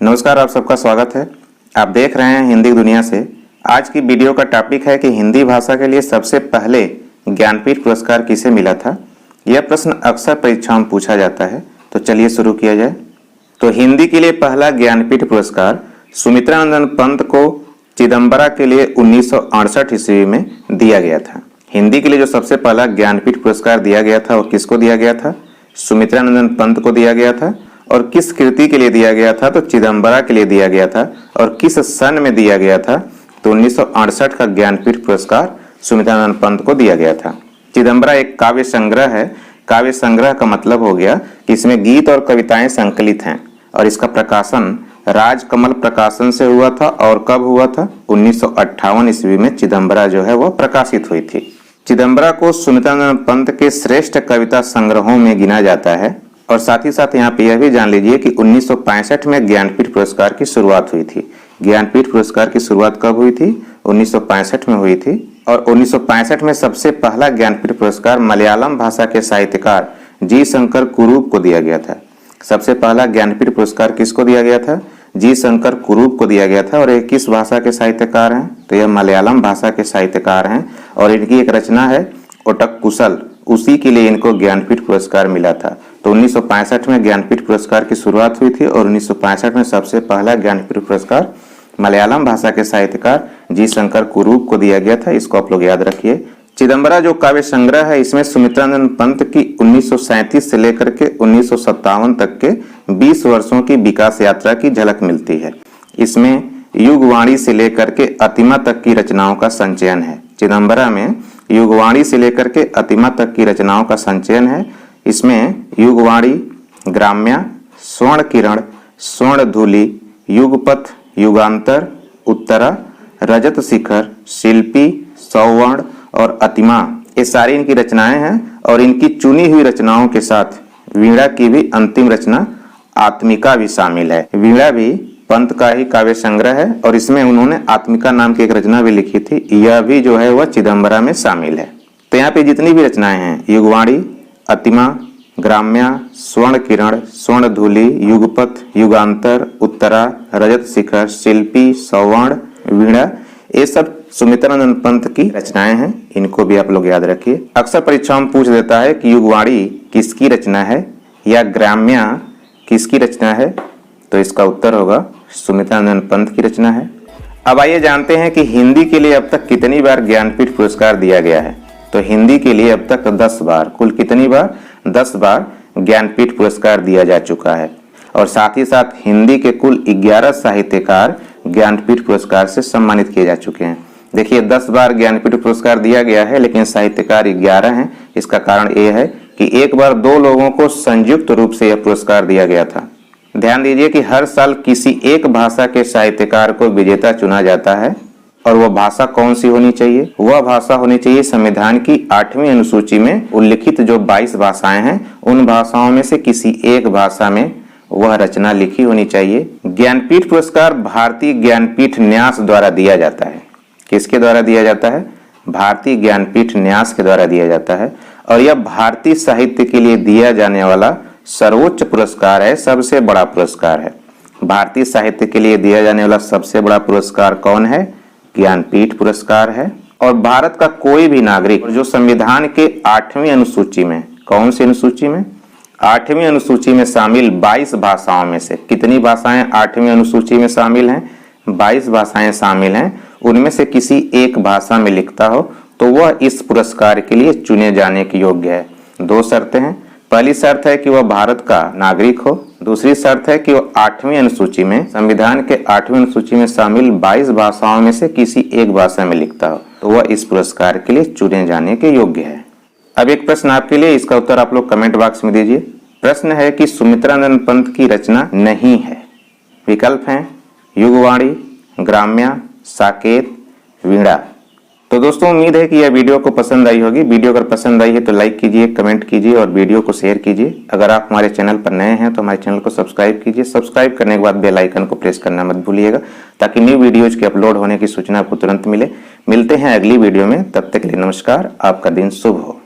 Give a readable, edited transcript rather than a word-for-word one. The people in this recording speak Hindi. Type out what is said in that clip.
नमस्कार, आप सबका स्वागत है। आप देख रहे हैं हिंदी दुनिया से। आज की वीडियो का टॉपिक है कि हिंदी भाषा के लिए सबसे पहले ज्ञानपीठ पुरस्कार किसे मिला था। यह प्रश्न अक्सर परीक्षाओं में पूछा जाता है, तो चलिए शुरू किया जाए। तो हिंदी के लिए पहला ज्ञानपीठ पुरस्कार सुमित्रानंदन पंत को चिदम्बरा के लिए 1968 ईस्वी में दिया गया था। हिंदी के लिए जो सबसे पहला ज्ञानपीठ पुरस्कार दिया गया था वो किसको दिया गया था? सुमित्रानंदन पंत को दिया गया था। और किस कृति के लिए दिया गया था? तो चिदम्बरा के लिए दिया गया था। और किस सन में दिया गया था? तो 1968 का ज्ञानपीठ पुरस्कार सुमित्रानंद पंत को दिया गया था। चिदम्बरा एक काव्य संग्रह है। काव्य संग्रह का मतलब हो गया कि इसमें गीत और कविताएं संकलित हैं और इसका प्रकाशन राजकमल प्रकाशन से हुआ था। और कब हुआ था? 1958 ईस्वी में चिदम्बरा जो है वह प्रकाशित हुई थी। चिदम्बरा को सुमित्रानंद पंत के श्रेष्ठ कविता संग्रहों में गिना जाता है। और साथ ही साथ यहाँ पे यह भी जान लीजिए कि 1965 में ज्ञानपीठ पुरस्कार की शुरुआत हुई थी। ज्ञानपीठ पुरस्कार की शुरुआत कब हुई थी? 1965 में हुई थी। और 1965 में सबसे पहला ज्ञानपीठ पुरस्कार मलयालम भाषा के साहित्यकार जी शंकर कुरूप को दिया गया था। सबसे पहला ज्ञानपीठ पुरस्कार किसको दिया गया था? जी शंकर कुरूप को दिया गया था। और ये किस भाषा के साहित्यकार हैं? तो यह मलयालम भाषा के साहित्यकार हैं। और इनकी एक रचना है ओटक कुशल, उसी के लिए इनको ज्ञानपीठ पुरस्कार मिला था। तो 1965 में ज्ञानपीठ पुरस्कार की शुरुआत हुई थी और 1965 में सबसे पहला ज्ञानपीठ पुरस्कार मलयालम भाषा के साहित्यकार जी शंकर कुरूप को दिया गया था। इसको आप लोग याद रखिए। चिदम्बरा जो काव्य संग्रह है, इसमें सुमित्रानंद पंत की 1937 से लेकर के 1957 तक के 20 वर्षों की विकास यात्रा की झलक मिलती है। इसमें युगवाणी से लेकर के अतिमा तक की रचनाओं का संचयन है। चिदम्बरा में युगवाणी से लेकर के अतिमा तक की रचनाओं का संचयन है। इसमें युगवाणी, ग्राम्या, स्वर्ण किरण, स्वर्ण धूलि, युगपथ, युगांतर, उत्तरा, रजत शिखर, शिल्पी, सौवर्ण और अतिमा, ये सारी इनकी रचनाएं हैं। और इनकी चुनी हुई रचनाओं के साथ वीणा की भी अंतिम रचना आत्मिका भी शामिल है। वीणा भी पंत का ही काव्य संग्रह है और इसमें उन्होंने आत्मिका नाम की एक रचना भी लिखी थी। यह भी जो है वह चिदम्बरा में शामिल है। तो यहाँ पे जितनी भी रचनाएं हैं, युगवाणी, अतिमा, ग्राम्या, स्वर्ण किरण, स्वर्ण धूलि, युगपथ, युगांतर, उत्तरा, रजत शिखर, शिल्पी, सौवर्ण, वीणा, ये सब सुमित्रानंद पंत की रचनाएं हैं। इनको भी आप लोग याद रखिए। अक्सर परीक्षाओं में पूछ देता है कि युगवाणी किसकी रचना है या ग्राम्या किसकी रचना है? तो इसका उत्तर होगा सुमित्रानंद पंत की रचना है। अब आइए जानते हैं कि हिंदी के लिए अब तक कितनी बार ज्ञानपीठ पुरस्कार दिया गया है। तो हिंदी के लिए अब तक 10 बार, कुल कितनी बार? 10 बार ज्ञानपीठ पुरस्कार दिया जा चुका है। और साथ ही साथ हिंदी के कुल 11 साहित्यकार ज्ञानपीठ पुरस्कार से सम्मानित किए जा चुके हैं। देखिए, 10 बार ज्ञानपीठ पुरस्कार दिया गया है, लेकिन साहित्यकार 11 हैं। इसका कारण यह है कि एक बार 2 लोगों को संयुक्त रूप से यह पुरस्कार दिया गया था। ध्यान दीजिए कि हर साल किसी एक भाषा के साहित्यकार को विजेता चुना जाता है। और वह भाषा कौन सी होनी चाहिए? वह भाषा होनी चाहिए संविधान की 8वीं अनुसूची में उल्लिखित जो 22 भाषाएं हैं, उन भाषाओं में से किसी एक भाषा में वह रचना लिखी होनी चाहिए। ज्ञानपीठ पुरस्कार भारतीय ज्ञानपीठ न्यास द्वारा दिया जाता है। किसके द्वारा दिया जाता है? भारतीय ज्ञानपीठ न्यास के द्वारा दिया जाता है। और यह भारतीय साहित्य के लिए दिया जाने वाला सर्वोच्च पुरस्कार है, सबसे बड़ा पुरस्कार है। भारतीय साहित्य के लिए दिया जाने वाला सबसे बड़ा पुरस्कार कौन है? ज्ञानपीठ पुरस्कार है। और भारत का कोई भी नागरिक जो संविधान के 8वीं अनुसूची में, कौन सी अनुसूची में? 8वीं अनुसूची में शामिल 22 भाषाओं में से, कितनी भाषाएं 8वीं अनुसूची में शामिल हैं? 22 भाषाएं शामिल हैं। उनमें से किसी एक भाषा में लिखता हो तो वह इस पुरस्कार के लिए चुने जाने के योग्य है। 2 शर्तें हैं। पहली शर्त है कि वह भारत का नागरिक हो। दूसरी शर्त है कि वह 8वीं अनुसूची में, संविधान के 8वीं अनुसूची में शामिल 22 भाषाओं में से किसी एक भाषा में लिखता हो तो वह इस पुरस्कार के लिए चुने जाने के योग्य है। अब एक प्रश्न आपके लिए, इसका उत्तर आप लोग कमेंट बॉक्स में दीजिए। प्रश्न है कि सुमित्रानंद पंत की रचना नहीं है। विकल्प हैं युगवाणी, ग्राम्या, साकेत, वीणा। तो दोस्तों, उम्मीद है कि यह वीडियो को पसंद आई होगी। वीडियो अगर पसंद आई है तो लाइक कीजिए, कमेंट कीजिए और वीडियो को शेयर कीजिए। अगर आप हमारे चैनल पर नए हैं तो हमारे चैनल को सब्सक्राइब कीजिए। सब्सक्राइब करने के बाद बेल आइकन को प्रेस करना मत भूलिएगा, ताकि न्यू वीडियोज के अपलोड होने की सूचना आपको तुरंत मिले। मिलते हैं अगली वीडियो में, तब तक के लिए नमस्कार। आपका दिन शुभ हो।